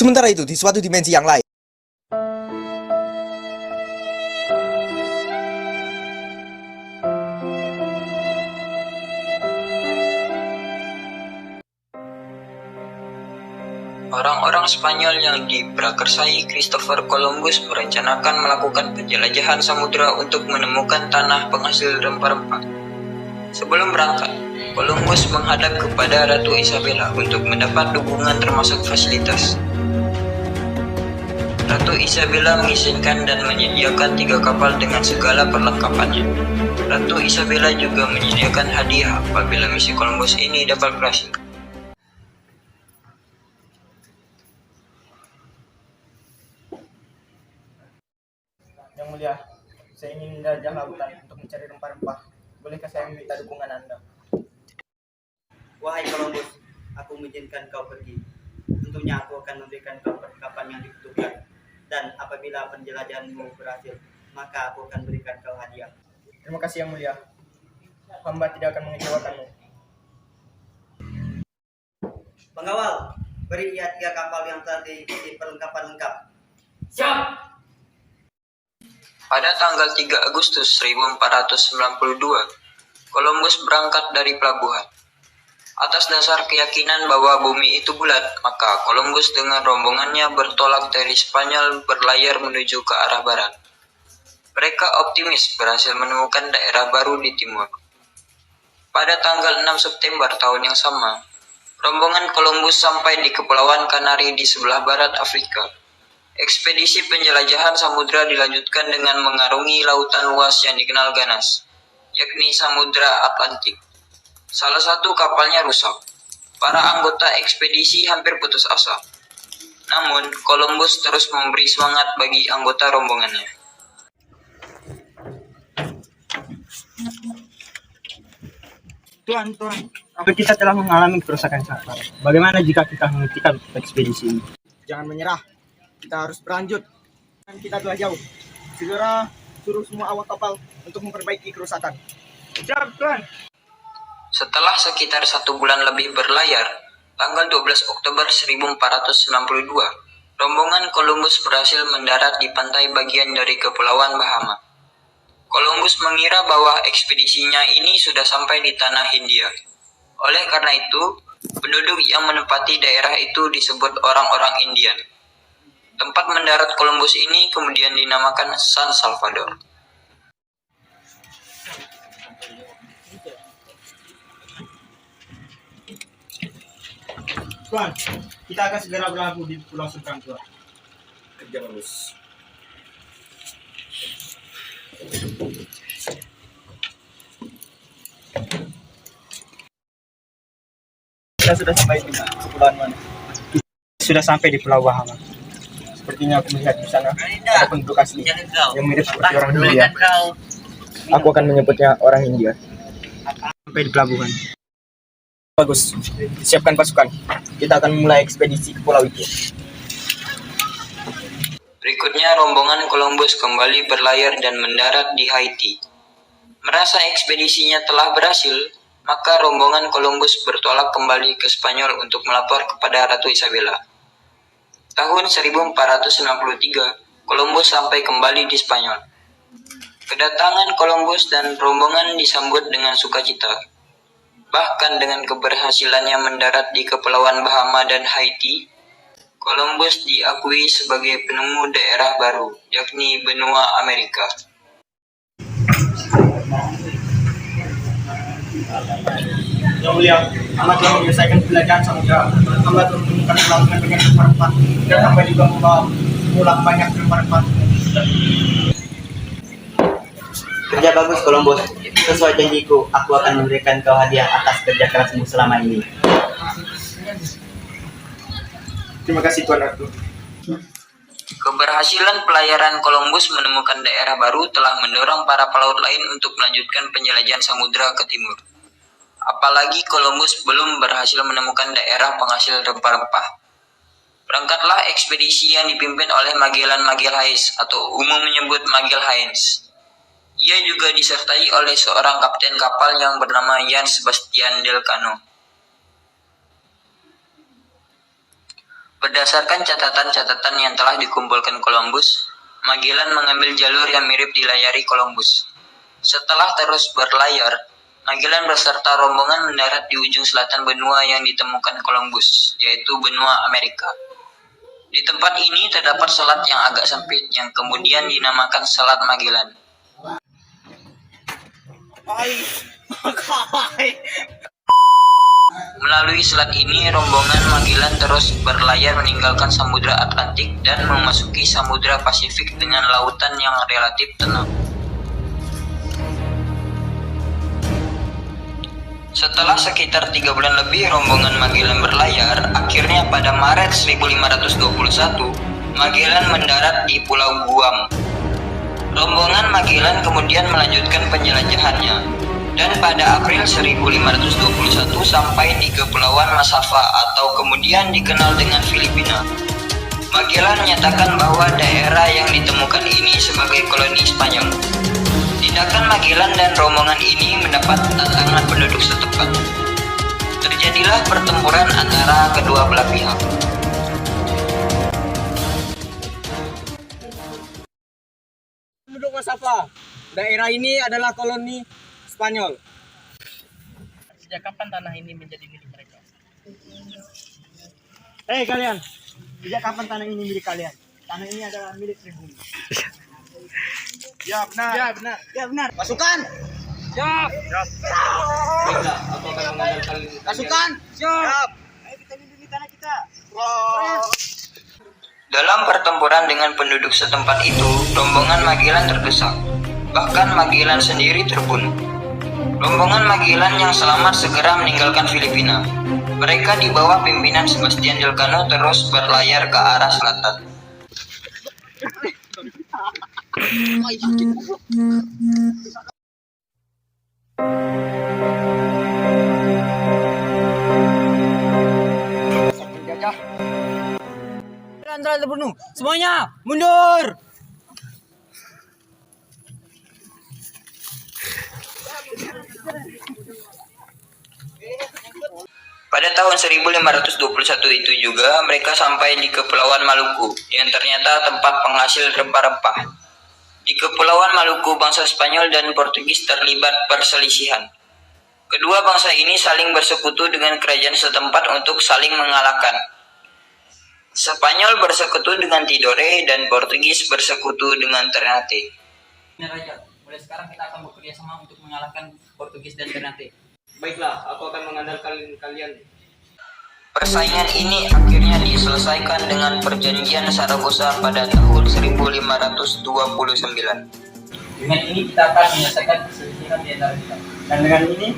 Sementara itu, di suatu dimensi yang lain, orang-orang Spanyol yang diprakarsai Christopher Columbus merencanakan melakukan penjelajahan samudera untuk menemukan tanah penghasil rempah-rempah. Sebelum berangkat, Columbus menghadap kepada Ratu Isabella untuk mendapat dukungan termasuk fasilitas. Ratu Isabella mengizinkan dan menyediakan 3 kapal dengan segala perlengkapannya. Ratu Isabella juga menyediakan hadiah apabila misi Columbus ini dapat berhasil. Yang mulia, saya ingin menjelajah lautan untuk mencari rempah-rempah. Bolehkah saya meminta dukungan Anda? Wahai Columbus, aku mengizinkan kau pergi. Tentunya aku akan memberikan kau perlengkapan yang dibutuhkan. Dan apabila penjelajahanmu berhasil, maka aku akan berikan kau hadiah. Terima kasih yang mulia. Hamba tidak akan mengecewakanmu. Pengawal, beri ia 3 kapal yang telah diisi perlengkapan lengkap. Siap! Pada tanggal 3 Agustus 1492, Columbus berangkat dari pelabuhan. Atas dasar keyakinan bahwa bumi itu bulat, maka Columbus dengan rombongannya bertolak dari Spanyol berlayar menuju ke arah barat. Mereka optimis berhasil menemukan daerah baru di timur. Pada tanggal 6 September tahun yang sama, rombongan Columbus sampai di Kepulauan Kanari di sebelah barat Afrika. Ekspedisi penjelajahan samudra dilanjutkan dengan mengarungi lautan luas yang dikenal ganas, yakni Samudra Atlantik. Salah satu kapalnya rusak. Para anggota ekspedisi hampir putus asa. Namun, Columbus terus memberi semangat bagi anggota rombongannya. Tuan, kita telah mengalami kerusakan kapal. Bagaimana jika kita menghentikan ekspedisi ini? Jangan menyerah. Kita harus berlanjut. Kita telah jauh. Segera suruh semua awak kapal untuk memperbaiki kerusakan. Siap, Tuan. Setelah sekitar 1 bulan lebih berlayar, tanggal 12 Oktober 1492, rombongan Columbus berhasil mendarat di pantai bagian dari Kepulauan Bahama. Columbus mengira bahwa ekspedisinya ini sudah sampai di tanah Hindia. Oleh karena itu, penduduk yang menempati daerah itu disebut orang-orang Indian. Tempat mendarat Columbus ini kemudian dinamakan San Salvador. Tuan, kita akan segera berlabuh di Pulau Sumkang, Tuan. kerja bagus. Kita sudah sampai di Kepulauan mana? Sudah sampai di Pulau Bahama. Sepertinya aku melihat di sana ada penduduk asli yang mirip seperti orang India. Aku akan menyebutnya orang India. Sampai di pelabuhan. Bagus, siapkan pasukan. Kita akan mulai ekspedisi ke pulau itu. Berikutnya, rombongan Columbus kembali berlayar dan mendarat di Haiti. Merasa ekspedisinya telah berhasil, maka rombongan Columbus bertolak kembali ke Spanyol untuk melapor kepada Ratu Isabella. Tahun 1493, Columbus sampai kembali di Spanyol. Kedatangan Columbus dan rombongan disambut dengan sukacita. Bahkan dengan keberhasilannya mendarat di Kepulauan Bahama dan Haiti, Columbus diakui sebagai penemu daerah baru, yakni benua Amerika. Yang mulia, Anda telah menyelesaikan penjelajahan samudera. Anda telah menemukan lautan dengan rempah-rempah dan Anda juga membawa pulang banyak rempah-rempah. Kerja bagus Columbus. Sesuai janjiku, aku akan memberikan kau hadiah atas kerja kerasmu selama ini. Terima kasih Tuan Ratu. Keberhasilan pelayaran Columbus menemukan daerah baru telah mendorong para pelaut lain untuk melanjutkan penjelajahan samudera ke timur. Apalagi Columbus belum berhasil menemukan daerah penghasil rempah-rempah. Berangkatlah ekspedisi yang dipimpin oleh Magellan Magalhaes atau umum menyebut Magalhaens. Ia juga disertai oleh seorang kapten kapal yang bernama Jan Sebastian Elcano. Berdasarkan catatan-catatan yang telah dikumpulkan Columbus, Magellan mengambil jalur yang mirip dilayari Columbus. Setelah terus berlayar, Magellan beserta rombongan mendarat di ujung selatan benua yang ditemukan Columbus, yaitu benua Amerika. Di tempat ini terdapat selat yang agak sempit yang kemudian dinamakan Selat Magellan. Melalui selat ini, rombongan Magellan terus berlayar meninggalkan Samudra Atlantik dan memasuki Samudra Pasifik dengan lautan yang relatif tenang. Setelah sekitar 3 bulan lebih rombongan Magellan berlayar, akhirnya pada Maret 1521, Magellan mendarat di Pulau Guam. Rombongan Magellan kemudian melanjutkan penjelajahannya, dan pada April 1521 sampai di Kepulauan Masava atau kemudian dikenal dengan Filipina. Magellan menyatakan bahwa daerah yang ditemukan ini sebagai koloni Spanyol. Tindakan Magellan dan rombongan ini mendapat tantangan penduduk setempat. Terjadilah pertempuran antara kedua belah pihak. Penduduk Masava, daerah ini adalah koloni Spanyol. Sejak kapan tanah ini menjadi milik mereka? Hei kalian, sejak kapan tanah ini milik kalian? Tanah ini adalah milik pribumi. Ya benar. Ya benar. Ya benar. Pasukan. Siap. Baiklah, aku akan mengandalkan Pasukan. Siap. Ayo kita lindungi tanah kita. Dalam pertempuran dengan penduduk setempat itu, rombongan Magellan terdesak. Bahkan Magellan sendiri terbunuh. Rombongan Magellan yang selamat segera meninggalkan Filipina. Mereka di bawah pimpinan Sebastian Elcano terus berlayar ke arah selatan. Antara terbunuh. Semuanya mundur. Pada tahun 1521 itu juga mereka sampai di Kepulauan Maluku yang ternyata tempat penghasil rempah-rempah. Di Kepulauan Maluku, bangsa Spanyol dan Portugis terlibat perselisihan. Kedua bangsa ini saling bersekutu dengan kerajaan setempat untuk saling mengalahkan. Spanyol bersekutu dengan Tidore dan Portugis bersekutu dengan Ternate. Raja, mulai sekarang kita akan bekerja sama untuk mengalahkan Portugis dan Ternate. Baiklah, aku akan mengandalkan kalian. Persaingan ini akhirnya diselesaikan dengan perjanjian Saragossa pada tahun 1529. Dengan ini kita akan menyelesaikan perselisihan di antara kita. Dan dengan ini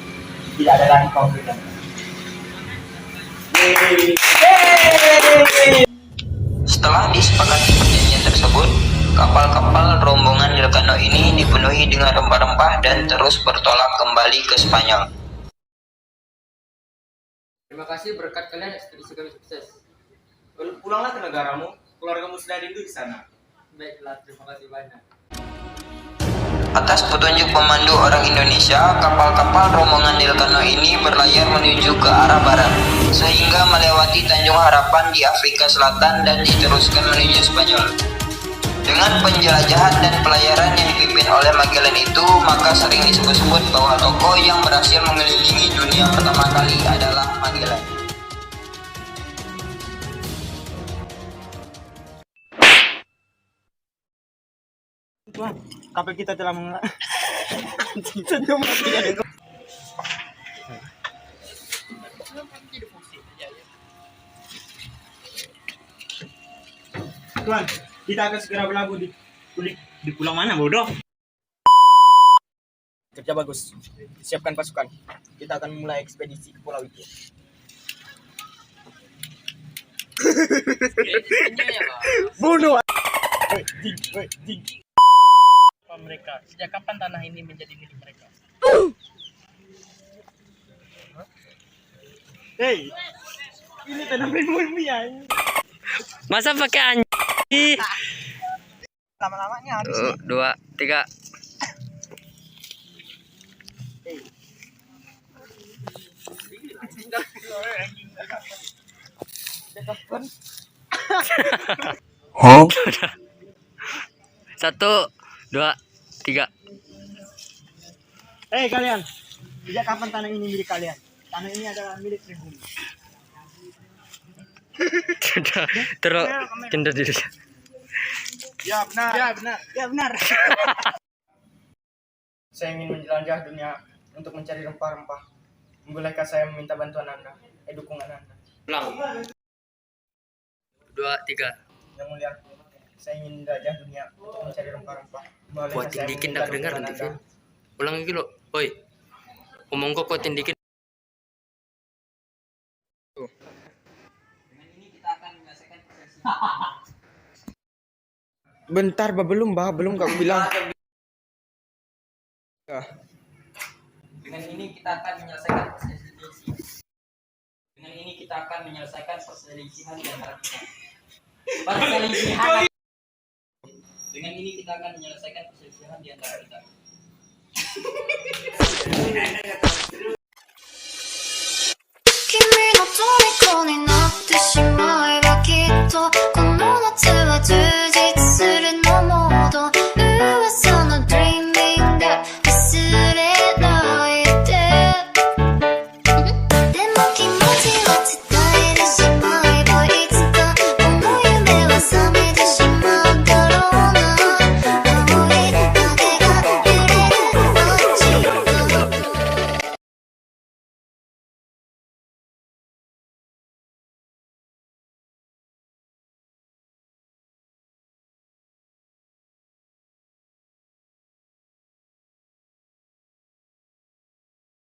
tidak ada lagi konflik. Setelah disepakati perjanjian tersebut, kapal-kapal rombongan Elcano ini dipenuhi dengan rempah-rempah dan terus bertolak kembali ke Spanyol. Terima kasih, berkat kalian ekspedisi kami sukses. Pulanglah ke negaramu, keluargamu sudah rindu di sana. Baiklah, terima kasih banyak. Atas petunjuk pemandu orang Indonesia, kapal-kapal rombongan Elcano ini berlayar menuju ke arah barat, sehingga melewati Tanjung Harapan di Afrika Selatan dan diteruskan menuju Spanyol. Dengan penjelajahan dan pelayaran yang dipimpin oleh Magellan itu, maka sering disebut-sebut bahwa tokoh yang berhasil mengelilingi dunia pertama kali adalah Magellan. Tuhan, kapal kita telah Tuhan, kita akan segera berlabuh di pulau mana, bodoh? Kerja bagus. Siapkan pasukan. Kita akan mulai ekspedisi ke pulau itu. Bunuh. Mereka, sejak kapan tanah ini menjadi milik mereka? Hei, ini tanah pribumi ya. Masa pakai anjing? Lama-lamanya habis. 2, 3. Satu, dua, tiga. Hei kalian, sejak kapan tanah ini milik kalian? Tanah ini adalah milik pribumi. Terus cender diri. Ya benar. Ya benar. Ya benar. Saya ingin menjelajah dunia untuk mencari rempah-rempah. Bolehkah saya meminta bantuan Anda? Dukungan Anda. Ulang. Dua, tiga. Yang mulia, saya ingin menjelajah dunia untuk mencari rempah-rempah. Bolehkah Kuat saya tindikin meminta dak dengar dukungan nanti. Anda? Ulang lagi lo. Oi. Ngomong kok kuat tindikin. Dengan ini kita akan menyelesaikan perselisihan. Bentar, belum kau bilang. Dengan ini kita akan menyelesaikan perselisihan. Dengan ini kita akan menyelesaikan perselisihan di antara kita. Perselisihan. Dengan ini kita akan menyelesaikan perselisihan di antara kita. 君の虜にな